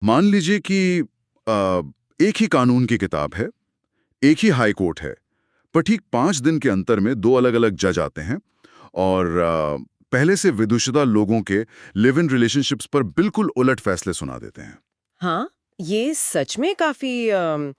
मान लीजिए कि एक ही कानून की किताब है, एक ही हाई कोर्ट है, पर ठीक 5 दिन के अंतर में दो अलग-अलग जज आते हैं और पहले से विदुषिता लोगों के लिव इन रिलेशनशिप्स पर बिल्कुल उलट फैसले सुना देते हैं। हाँ, ये सच में काफी अ,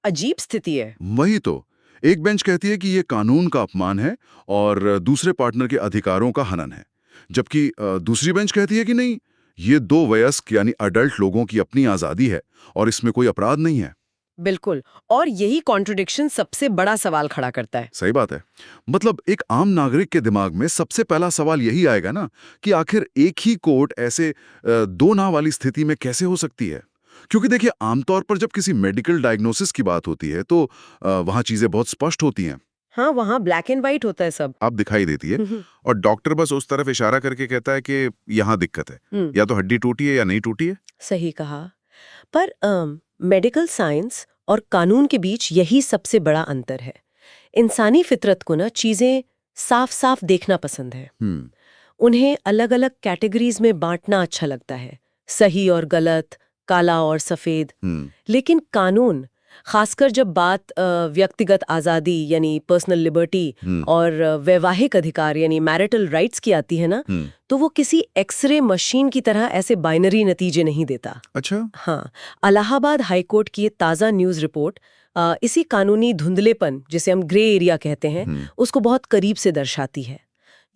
अजीब स्थिति है। वही तो, एक बेंच कहती है कि ये कानून का अपमान है और दूसरे पार्टनर के अधिकारों का हनन है, जबकि दूसरी बेंच कहती है कि नहीं, ये दो वयस्क यानी अडल्ट लोगों की अपनी आज़ादी है और इसमें कोई अपराध नहीं है। बिल्कुल। और यही कॉन्ट्रडिक्शन सबसे बड़ा सवाल खड़ा करता है। सही बात है। मतलब एक आम नागरिक के दिमाग में सबसे पहला सवाल यही आएगा ना कि आखिर एक ही कोर्ट ऐसे दो नाव वाली स्थिति में कैसे हो सकती है? क्योंकि देखिए आमतौर पर जब किसी मेडिकल डायग्नोसिस की बात होती है तो वहाँ चीजें बहुत स्पष्ट होती हैं, हाँ, वहाँ ब्लैक एंड व्हाइट होता है सब। आप दिखाई देती है और डॉक्टर बस उस तरफ इशारा करके कहता है कि यहाँ दिक्कत है, हम्म, या तो हड्डी टूटी है या नहीं टूटी है। सही कहा। पर मेडिकल साइंस और कानून के बीच यही सबसे बड़ा अंतर है। इंसानी फितरत को ना चीजें साफ-साफ देखना पसंद है। हम्म। उन्हें अलग-अलग कैटेगरीज में बांटना अच्छा लगता है, सही और गलत, काला और सफेद। हम्म। लेकिन कानून, खासकर जब बात व्यक्तिगत आज़ादी यानी पर्सनल लिबर्टी हम्म। और वैवाहिक अधिकार यानी मैरिटल राइट्स की आती है ना, हम्म। तो वो किसी एक्सरे मशीन की तरह ऐसे बाइनरी नतीजे नहीं देता। अच्छा। हाँ, इलाहाबाद हाईकोर्ट की ये ताज़ा न्यूज़ रिपोर्ट इसी कानूनी धुंधलेपन, जिसे हम ग्रे एरिया कहते हैं, हम्म। उसको बहुत करीब से दर्शाती है।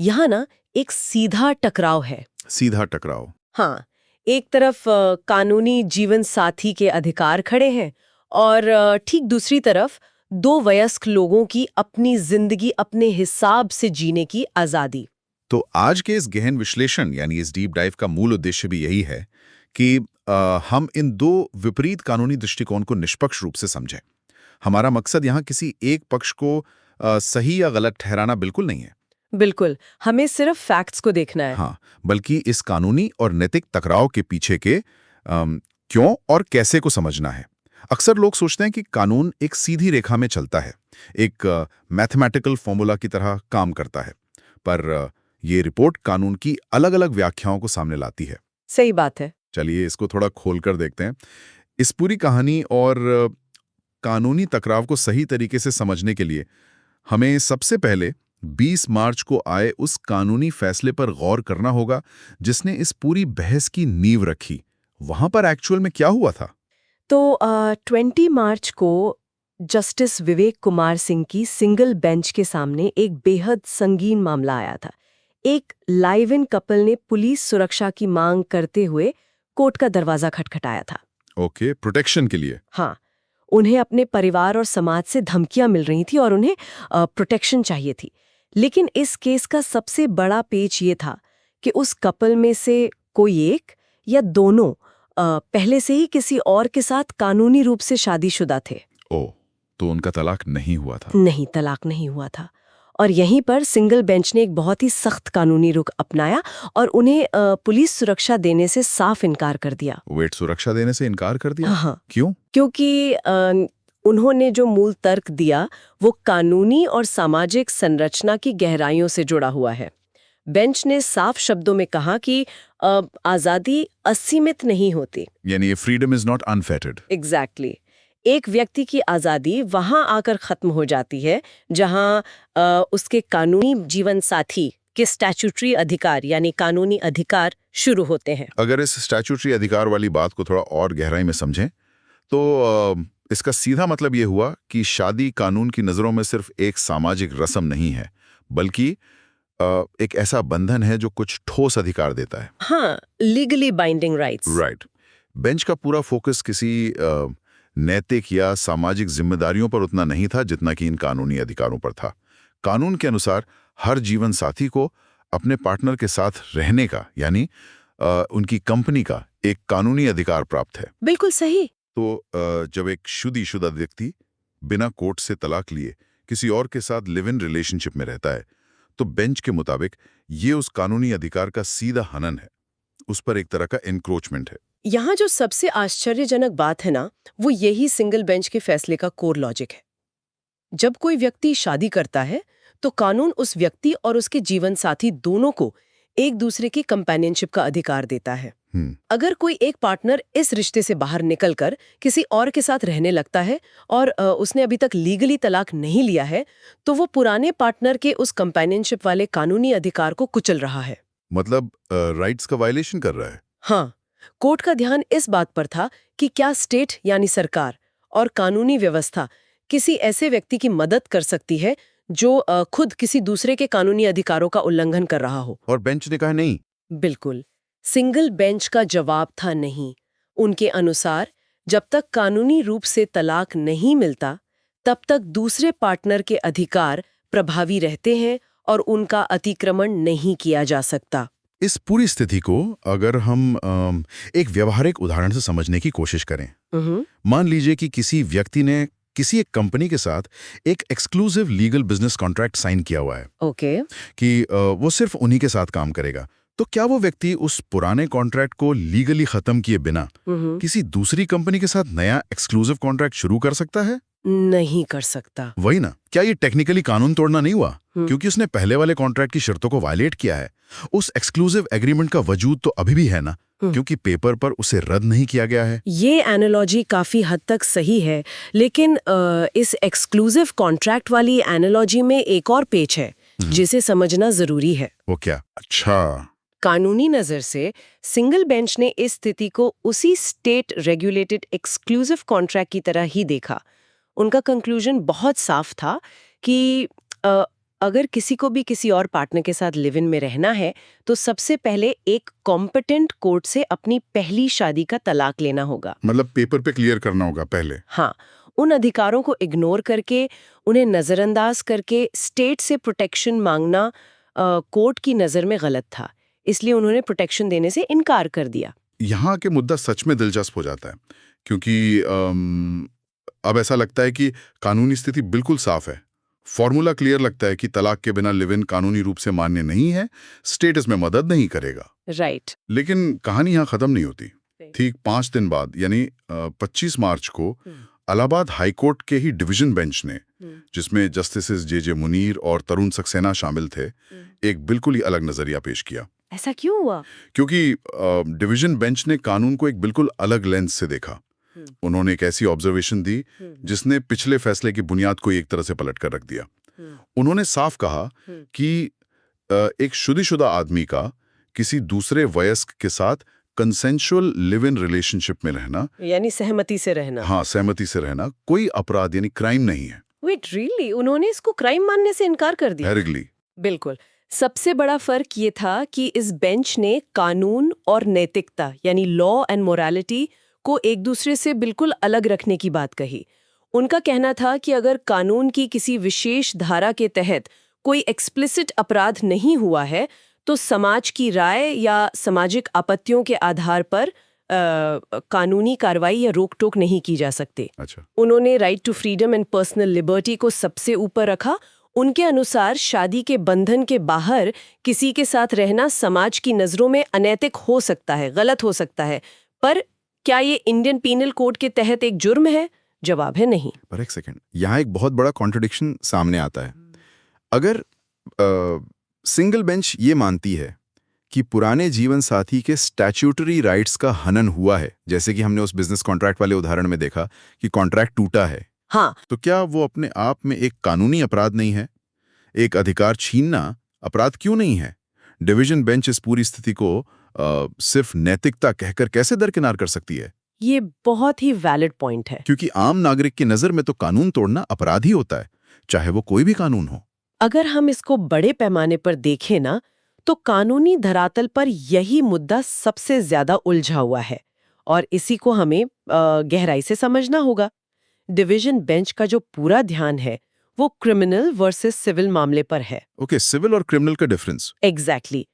यहाँ ना एक सीधा टकराव है। सीधा टकराव। हाँ, एक तरफ कानूनी जीवन साथी के अधिकार खड़े हैं और ठीक दूसरी तरफ दो वयस्क लोगों की अपनी जिंदगी अपने हिसाब से जीने की आजादी। तो आज के इस गहन विश्लेषण यानी इस डीप डाइव का मूल उद्देश्य भी यही है कि हम इन दो विपरीत कानूनी दृष्टिकोण को निष्पक्ष रूप से समझें। हमारा मकसद यहाँ किसी एक पक्ष को सही या गलत ठहराना बिल्कुल नहीं है। बिल्कुल, हमें सिर्फ फैक्ट्स को देखना है। हाँ, बल्कि इस कानूनी और नैतिक टकराव के पीछे के क्यों और कैसे को समझना है। अक्सर लोग सोचते हैं कि कानून एक सीधी रेखा में चलता है, एक मैथमेटिकल फॉर्मूला की तरह काम करता है, पर ये रिपोर्ट कानून की अलग-अलग व्याख्याओं को सामने लाती है। सही बात है। चलिए इसको थोड़ा खोलकर देखते हैं। इस पूरी कहानी और कानूनी टकराव को सही तरीके से समझने के लिए हमें सबसे पहले 20 मार्च को आए उस कानूनी फैसले पर गौर करना होगा जिसने इस पूरी बहस की नींव रखी। वहां पर एक्चुअल में क्या हुआ था? तो 20 मार्च को जस्टिस विवेक कुमार सिंह की सिंगल बेंच के सामने एक बेहद संगीन मामला आया था। एक लाइव इन कपल ने पुलिस सुरक्षा की मांग करते हुए कोर्ट का दरवाजा खटखटाया था। ओके, प्रोटेक्शन के लिए। हाँ, उन्हें अपने परिवार और समाज से धमकियां मिल रही थी और उन्हें प्रोटेक्शन चाहिए थी। लेकिन इस केस का सबसे बड़ा पेच ये था कि उस कपल में से कोई एक या दोनों पहले से ही किसी और के साथ कानूनी रूप से शादीशुदा थे। ओ, तो उनका तलाक नहीं हुआ था। नहीं, तलाक नहीं हुआ था। और यहीं पर सिंगल बेंच ने एक बहुत ही सख्त कानूनी रुख अपनाया और उन्हें पुलिस सुरक्षा देने से साफ इनकार कर दिया। वेट, सुरक्षा देने से इनकार कर दिया? हाँ हाँ, क्यों? क्योंकि उन्होंने जो मूल तर्क दिया वो कानूनी और सामाजिक संरचना की गहराइयों से जुड़ा हुआ है। बेंच ने साफ शब्दों में कहा कि आज़ादी असीमित नहीं होती। यानी freedom is not unfettered. Exactly एक व्यक्ति की आज़ादी वहां आकर खत्म हो जाती है जहां उसके कानूनी जीवन साथी के स्टैट्यूटरी अधिकार यानी कानूनी अधिकार शुरू होते हैं। अगर इस स्टैट्यूटरी अधिकार वाली बात को थोड़ा और गहराई में समझें तो इसका सीधा मतलब ये हुआ कि शादी कानून की नज़रों में सिर्फ एक सामाजिक रस्म नहीं है, बल्कि एक ऐसा बंधन है जो कुछ ठोस अधिकार देता है। हाँ, legally binding rights. Right. Bench का पूरा फोकस किसी नैतिक या सामाजिक जिम्मेदारियों पर उतना नहीं था जितना कि इन कानूनी अधिकारों पर था। कानून के अनुसार हर जीवन साथी को अपने पार्टनर के साथ रहने का यानी उनकी कंपनी का एक कानूनी अधिकार प्राप्त है। बिल्कुल सही। तो जब एक शादीशुदा व्यक्ति बिना कोर्ट से तलाक लिए किसी और के साथ लिव इन रिलेशनशिप में रहता है तो बेंच के मुताबिक ये उस कानूनी अधिकार का सीधा हनन है, उस पर एक तरह का एनक्रोचमेंट है। यहाँ जो सबसे आश्चर्यजनक बात है ना, वो यही सिंगल बेंच के फैसले का कोर लॉजिक है। जब कोई व्यक्ति शादी करता है तो कानून उस व्यक्ति और उसके जीवन साथी दोनों को एक दूसरे की कंपेनियनशिप का अधिकार देता है। अगर कोई एक पार्टनर इस रिश्ते से बाहर निकलकर किसी और के साथ रहने लगता है और उसने अभी तक लीगली तलाक नहीं लिया है, तो वो पुराने पार्टनर के उस कंपेनियनशिप वाले कानूनी अधिकार को कुचल रहा है। मतलब राइट्स का वायलेशन कर रहा है। हाँ, कोर्ट का ध्यान इस बात पर था कि क्या स्टेट यानी सरकार और कानूनी व्यवस्था किसी ऐसे व्यक्ति की मदद कर सकती है जो खुद किसी दूसरे के कानूनी अधिकारों का उल्लंघन कर रहा हो। और बेंच ने कहा नहीं। बिल्कुल, सिंगल बेंच का जवाब था नहीं। उनके अनुसार जब तक कानूनी रूप से तलाक नहीं मिलता, तब तक दूसरे पार्टनर के अधिकार प्रभावी रहते हैं और उनका अतिक्रमण नहीं किया जा सकता। इस पूरी स्थिति को अगर हम एक व्यावहारिक उदाहरण से समझने की कोशिश करें, मान लीजिए कि किसी व्यक्ति ने किसी एक कंपनी के साथ एक exclusive legal business contract sign किया हुआ है ओके। कि वो सिर्फ उन्हीं के साथ काम करेगा। तो क्या वो व्यक्ति उस पुराने कॉन्ट्रैक्ट को लीगली खत्म किए बिना किसी दूसरी कंपनी के साथ नया एक्सक्लूसिव कॉन्ट्रैक्ट शुरू कर सकता है? नहीं कर सकता। वही ना, क्या ये टेक्निकली कानून तोड़ना नहीं हुआ? क्योंकि उसने पहले वाले कॉन्ट्रैक्ट की शर्तों को वायलेट किया है। उस एक्सक्लूसिव एग्रीमेंट का वजूद तो अभी भी है ना, क्योंकि पेपर पर उसे रद्द नहीं किया गया है। ये एनालॉजी काफी हद तक सही है, लेकिन इस एक्सक्लूसिव कॉन्ट्रैक्ट वाली एनालॉजी में एक और पेच है जिसे समझना जरूरी है। वो क्या? अच्छा, कानूनी नजर से सिंगल बेंच ने इस स्थिति को उसी स्टेट रेगुलेटेड एक्सक्लूसिव कॉन्ट्रैक्ट की तरह ही देखा। उनका कंक्लूजन बहुत साफ था कि अगर किसी को भी किसी और पार्टनर के साथ लिव इन में रहना है, तो सबसे पहले एक कॉम्पिटेंट कोर्ट से अपनी पहली शादी का तलाक लेना होगा। मतलब पेपर पे क्लियर करना होगा पहले। हाँ, उन अधिकारों को इग्नोर करके, उन्हें नजरअंदाज करके स्टेट से प्रोटेक्शन मांगना कोर्ट की नजर में गलत था। इसलिए उन्होंने प्रोटेक्शन देने से इनकार कर दिया। यहाँ के मुद्दा सच में दिलचस्प हो जाता है, क्योंकि अब ऐसा लगता है कि कानूनी स्थिति बिल्कुल साफ है। फॉर्मूला क्लियर लगता है कि तलाक के बिना लिव इन कानूनी रूप से मान्य नहीं है, स्टेट इसमें मदद नहीं करेगा। राइट। लेकिन कहानी यहाँ खत्म नहीं होती। ठीक 5 दिन बाद यानी 25 मार्च को इलाहाबाद हाईकोर्ट के ही डिवीजन बेंच ने, जिसमें जस्टिसेस जे मुनीर और तरुण सक्सेना शामिल थे, एक बिल्कुल ही अलग नजरिया पेश किया। ऐसा क्यों हुआ? क्योंकि डिवीजन बेंच ने कानून को एक बिल्कुल अलग लेंस से देखा। उन्होंने एक ऐसी ऑब्जर्वेशन दी जिसने पिछले फैसले की बुनियाद को एक तरह से पलट कर रख दिया। उन्होंने साफ कहा कि एक शुद्धिशुदा आदमी का किसी दूसरे वयस्क के साथ कंसेंशुअल लिव इन रिलेशनशिप में रहना, यानी सहमति से रहना, हाँ सहमति से रहना, कोई अपराध यानी क्राइम नहीं है। Wait really? उन्होंने इसको क्राइम मानने से इनकार कर दिया? डायरेक्टली। बिल्कुल। सबसे बड़ा फर्क ये था कि इस बेंच ने कानून और नैतिकता यानी लॉ एंड मोरालिटी को एक दूसरे से बिल्कुल अलग रखने की बात कही। उनका कहना था कि अगर कानून की किसी विशेष धारा के तहत कोई एक्सप्लिसिट अपराध नहीं हुआ है, तो समाज की राय या सामाजिक आपत्तियों के आधार पर कानूनी कार्रवाई या रोक टोक नहीं की जा सकती। अच्छा। उन्होंने right to freedom and personal liberty को सबसे ऊपर रखा। उनके अनुसार शादी के बंधन के बाहर किसी के साथ रहना समाज की नजरों में अनैतिक हो सकता है, गलत हो सकता है, पर क्या ये इंडियन पीनल कोड के तहत एक जुर्म है? जवाब है नहीं। पर एक सेकंड, यहाँ एक बहुत बड़ा कॉन्ट्रडिक्शन सामने आता है। अगर सिंगल बेंच ये मानती है कि पुराने जीवन साथी के स्टैट्यूटरी राइट्स का हनन हुआ है, जैसे कि हमने उस बिजनेस कॉन्ट्रैक्ट वाले उदाहरण में देखा कि कॉन्ट्रैक्ट टूटा है, हाँ, तो क्या वो अपने आप में एक कानूनी अपराध नहीं है? एक अधिकार छीनना अपराध क्यों नहीं है? डिवीजन बेंच इस पूरी स्थिति को सिर्फ नैतिकता कहकर कैसे दरकिनार कर सकती है? ये बहुत ही वैलिड पॉइंट है। क्योंकि आम नागरिक की नजर में तो कानून तोड़ना अपराध ही होता है, चाहे वो कोई भी कानून हो। अगर हम इसको बड़े पैमाने पर देखें ना, तो कानूनी धरातल पर यही मुद्दा सबसे ज्यादा उलझा हुआ है और इसी को हमें गहराई से समझना होगा। डिवीजन बेंच का जो पूरा ध्यान है वो क्रिमिनल वर्सेस सिविल मामले पर है। ओके, सिविल और क्रिमिनल का डिफरेंस। एग्जैक्टली।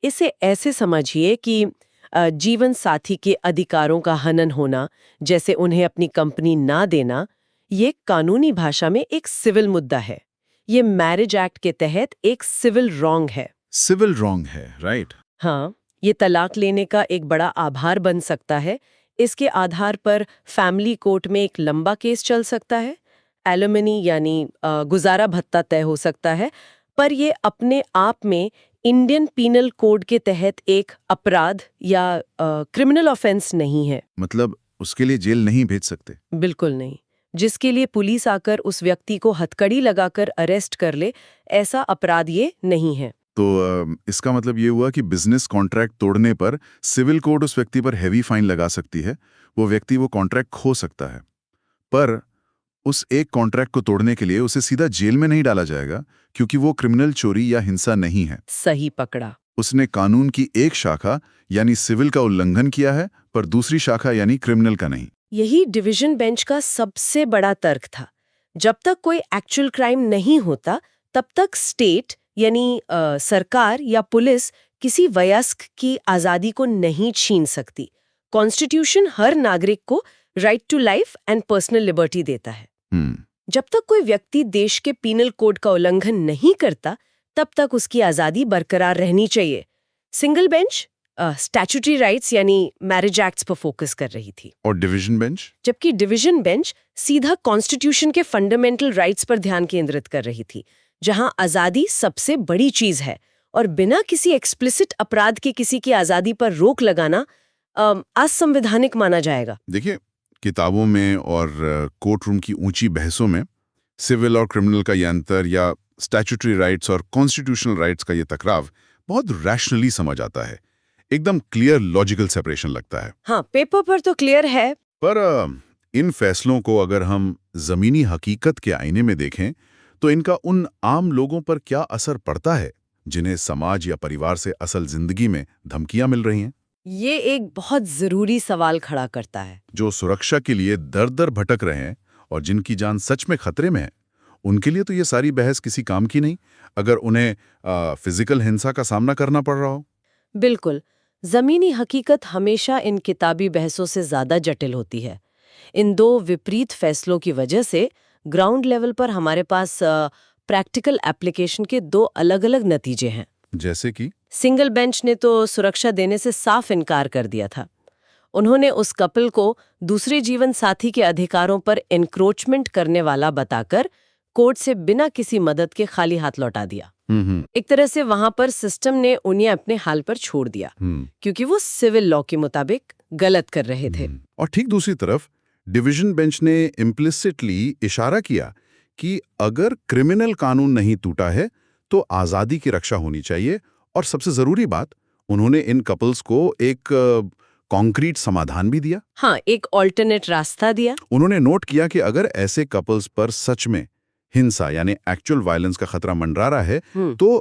इसे ऐसे समझिए कि जीवन साथी के अधिकारों का हनन होना, जैसे उन्हें अपनी कंपनी ना देना, ये कानूनी भाषा में एक सिविल मुद्दा है। ये मैरिज एक्ट के तहत एक सिविल रॉन्ग है। सिविल रॉन्ग है, राइट? हाँ, ये तलाक लेने का एक बड़ा आधार बन सकता है। इसके आधार पर फैमिली कोर्ट में एक लंबा केस चल सकता है, एलिमनी यानी गुजारा भत्ता तय हो सकता है, पर ये अपने आप में इंडियन पीनल कोड के तहत एक अपराध या क्रिमिनल ऑफेंस नहीं है। मतलब उसके लिए जेल नहीं भेज सकते। बिल्कुल नहीं। जिसके लिए पुलिस आकर उस व्यक्ति को हथकड़ी लगाकर अरेस्ट कर ले, ऐसा अपराध ये नहीं है। तो इसका मतलब ये हुआ कि बिजनेस कॉन्ट्रैक्ट तोड़ने पर सिविल कोर्ट उस व्यक्ति पर हैवी फाइन लगा सकती है, वो व्यक्ति वो कॉन्ट्रैक्ट खो सकता है, पर उस एक कॉन्ट्रैक्ट को तोड़ने के लिए उसे सीधा जेल में नहीं डाला जाएगा, क्योंकि वो क्रिमिनल चोरी या हिंसा नहीं है। सही पकड़ा। उसने कानून की एक शाखा यानी सिविल का उल्लंघन किया है, पर दूसरी शाखा यानी क्रिमिनल का नहीं। यही डिवीजन बेंच का सबसे बड़ा तर्क था। जब तक कोई एक्चुअल क्राइम नहीं होता, तब तक स्टेट यानी सरकार या पुलिस किसी वयस्क की आजादी को नहीं छीन सकती। कॉन्स्टिट्यूशन हर नागरिक को right to life and personal liberty देता है। जब तक कोई व्यक्ति देश के पीनल कोड का उल्लंघन नहीं करता, तब तक उसकी आजादी बरकरार रहनी चाहिए। सिंगल बेंच स्टैट्यूटरी राइट्स यानी मैरिज एक्ट्स पर फोकस कर रही थी, और डिवीजन बेंच? जबकि डिवीजन बेंच सीधा कॉन्स्टिट्यूशन के फंडामेंटल राइट्स पर ध्यान केंद्रित कर रही थी, जहां आजादी सबसे बड़ी चीज है और बिना किसी एक्सप्लिसिट अपराध के किसी की आजादी पर रोक लगाना असंवैधानिक माना जाएगा। देखिए, किताबों में और कोर्ट रूम की ऊंची बहसों में सिविल और क्रिमिनल का ये अंतर या स्टैट्यूटरी राइट्स और कॉन्स्टिट्यूशनल राइट्स का ये टकराव बहुत रैशनली समझ आता है। एकदम क्लियर लॉजिकल सेपरेशन लगता है। हाँ, पेपर पर तो क्लियर है, पर इन फैसलों को अगर हम जमीनी हकीकत के आईने में देखें तो इनका उन आम लोगों पर क्या असर पड़ता है जिन्हें समाज या परिवार से असल जिंदगी में धमकियां मिल रही हैं? ये एक बहुत जरूरी सवाल खड़ा करता है। जो सुरक्षा के लिए दर दर भटक रहे हैं और जिनकी जान सच में खतरे में है, उनके लिए तो ये सारी बहस किसी काम की नहीं, अगर उन्हें फिजिकल हिंसा का सामना करना पड़ रहा हो। बिल्कुल। जमीनी हकीकत हमेशा इन किताबी बहसों से ज्यादा जटिल होती है। इन दो विपरीत फैसलों की वजह से ग्राउंड लेवल पर हमारे पास प्रैक्टिकल एप्लीकेशन के दो अलग-अलग नतीजे हैं। जैसे कि सिंगल बेंच ने तो सुरक्षा देने से साफ इनकार कर दिया था। उन्होंने उस कपल को दूसरे जीवन साथी के अधिकारों पर एनक्रोचमेंट करने वाला बताकर कोर्ट से बिना किसी मदद के खाली हाथ लौटा दिया। एक तरह से वहां पर सिस्टम ने उन्हें अपने हाल पर छोड़ दिया, क्योंकि वो सिविल लॉ के मुताबिक गलत कर रहे थे। और ठीक दूसरी तरफ डिवीजन बेंच ने इम्प्लिसिटली इशारा किया कि अगर क्रिमिनल कानून नहीं टूटा है तो आजादी की रक्षा होनी चाहिए, और सबसे जरूरी बात, उन्होंने इन कपल्स को एक कॉन्क्रीट समाधान भी दिया। हाँ, एक ऑल्टरनेट रास्ता दिया। उन्होंने नोट किया कि अगर ऐसे कपल्स पर सच में हिंसा यानी एक्चुअल वायलेंस का खतरा मंडरा रहा है तो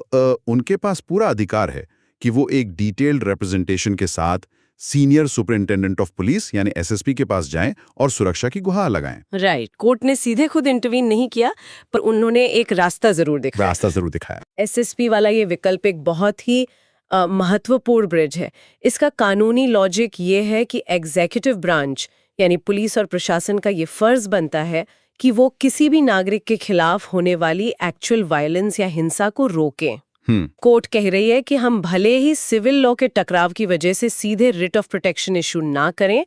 उनके पास पूरा अधिकार है कि वो एक डिटेल्ड रिप्रेजेंटेशन के साथ सीनियर सुपरिंटेंडेंट ऑफ पुलिस यानी एसएसपी के पास जाएं और सुरक्षा की गुहार लगाएं। राइट। कोर्ट ने सीधे खुद इंटरवीन नहीं किया, पर उन्होंने एक रास्ता जरूर दिखाया। एसएसपी वाला ये विकल्प एक बहुत ही महत्वपूर्ण ब्रिज है। इसका कानूनी लॉजिक ये है कि एग्जीक्यूटिव ब्रांच यानी पुलिस और प्रशासन का ये फर्ज बनता है कि वो किसी भी नागरिक के खिलाफ होने वाली एक्चुअल वायलेंस या हिंसा को रोकें। कोर्ट कह रही है कि हम भले ही सिविल लॉ के टकराव की वजह से सीधे रिट ऑफ प्रोटेक्शन इशू ना करें,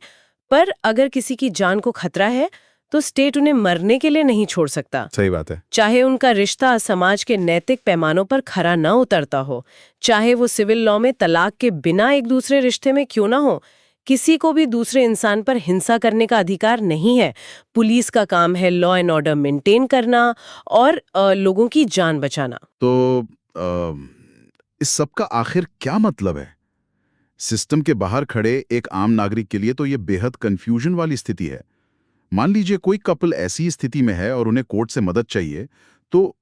पर अगर किसी की जान को खतरा है तो स्टेट उन्हें मरने के लिए नहीं छोड़ सकता। सही बात है। चाहे उनका रिश्ता समाज के नैतिक पैमानों पर खरा न उतरता हो, चाहे वो सिविल लॉ में तलाक के बिना एक दूसरे रिश्ते में क्यों ना हो, किसी को भी दूसरे इंसान पर हिंसा करने का अधिकार नहीं है। पुलिस का काम है लॉ एंड ऑर्डर मेंटेन करना और लोगों की जान बचाना। तो इस सब का आखिर क्या मतलब है? सिस्टम के बाहर खड़े एक आम नागरिक के लिए तो ये बेहद कंफ्यूजन वाली स्थिति है। मान लीजिए कोई कपल ऐसी स्थिति में है और उन्हें कोर्ट से मदद चाहिए, तो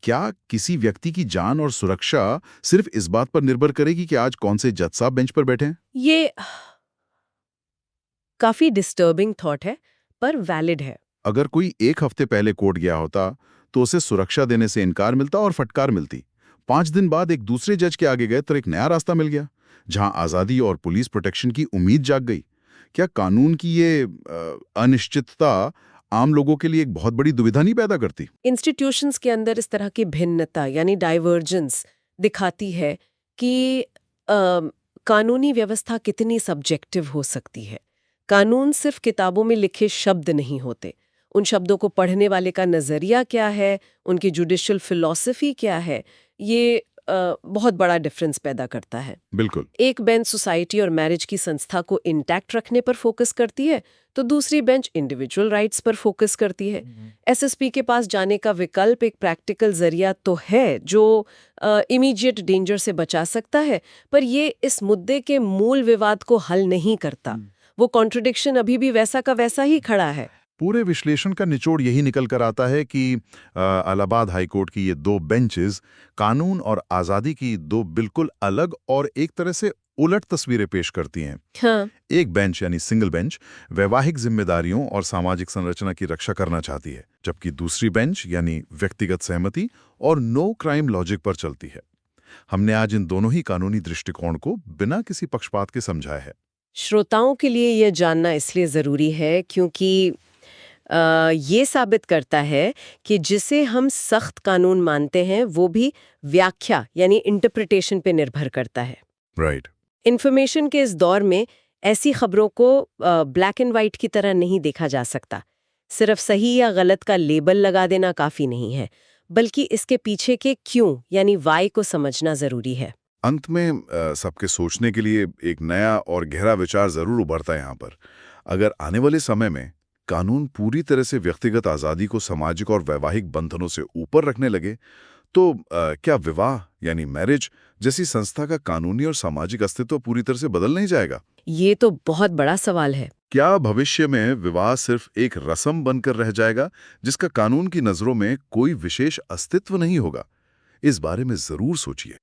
क्या किसी व्यक्ति की जान और सुरक्षा सिर्फ इस बात पर निर्भर करेगी कि आज कौन से जज साहब बेंच पर बैठे हैं? ये काफी डिस्टर्बिंग थॉट है, पर वैलिड है। अगर कोई एक हफ्ते पहले कोर्ट गया होता तो उसे सुरक्षा देने से इनकार मिलता और फटकार मिलती। 5 दिन बाद एक दूसरे जज के आगे गए तो एक नया रास्ता मिल गया, जहां आजादी और पुलिस प्रोटेक्शन की उम्मीद जाग गई। क्या कानून की ये अनिश्चितता आम लोगों के लिए एक बहुत बड़ी दुविधा नहीं पैदा करती? इंस्टीट्यूशंस के अंदर इस तरह की भिन्नता यानी डाइवर्जेंस दिखाती है कि कानूनी व्यवस्था कितनी सब्जेक्टिव हो सकती है। कानून सिर्फ किताबों में लिखे शब्द नहीं होते। उन शब्दों को पढ़ने वाले का नजरिया क्या है, उनकी जुडिशियल फिलॉसफी क्या है, ये बहुत बड़ा डिफरेंस पैदा करता है। बिल्कुल। एक बेंच सोसाइटी और मैरिज की संस्था को इंटैक्ट रखने पर फोकस करती है, तो दूसरी बेंच इंडिविजुअल राइट्स पर फोकस करती है। एसएसपी के पास जाने का विकल्प एक प्रैक्टिकल जरिया तो है जो इमीडिएट डेंजर से बचा सकता है, पर ये इस मुद्दे के मूल विवाद को हल नहीं करता। वो कॉन्ट्रडिक्शन अभी भी वैसा का वैसा ही खड़ा है। पूरे विश्लेषण का निचोड़ यही निकल कर आता है कि इलाहाबाद हाईकोर्ट की ये दो बेंचेस कानून और आज़ादी की दो बिल्कुल अलग और एक तरह से उलट तस्वीरें पेश करती हैं। हाँ। एक बेंच यानी सिंगल बेंच वैवाहिक जिम्मेदारियों और सामाजिक संरचना की रक्षा करना चाहती है, जबकि दूसरी बेंच यानी व्यक्तिगत सहमति और नो क्राइम लॉजिक पर चलती है। हमने आज इन दोनों ही कानूनी दृष्टिकोण को बिना किसी पक्षपात के समझाया है। श्रोताओं के लिए यह जानना इसलिए ज़रूरी है क्योंकि ये साबित करता है कि जिसे हम सख्त कानून मानते हैं वो भी व्याख्या यानी इंटरप्रिटेशन पे निर्भर करता है। राइट। इन्फॉर्मेशन के इस दौर में ऐसी खबरों को ब्लैक एंड वाइट की तरह नहीं देखा जा सकता। सिर्फ सही या गलत का लेबल लगा देना काफ़ी नहीं है, बल्कि इसके पीछे के क्यों यानी वाई को समझना ज़रूरी है। अंत में सबके सोचने के लिए एक नया और गहरा विचार जरूर उभरता है यहाँ पर। अगर आने वाले समय में कानून पूरी तरह से व्यक्तिगत आज़ादी को सामाजिक और वैवाहिक बंधनों से ऊपर रखने लगे, तो क्या विवाह यानी मैरिज जैसी संस्था का कानूनी और सामाजिक अस्तित्व पूरी तरह से बदल नहीं जाएगा? ये तो बहुत बड़ा सवाल है। क्या भविष्य में विवाह सिर्फ एक रस्म बनकर रह जाएगा जिसका कानून की नज़रों में कोई विशेष अस्तित्व नहीं होगा? इस बारे में जरूर सोचिए।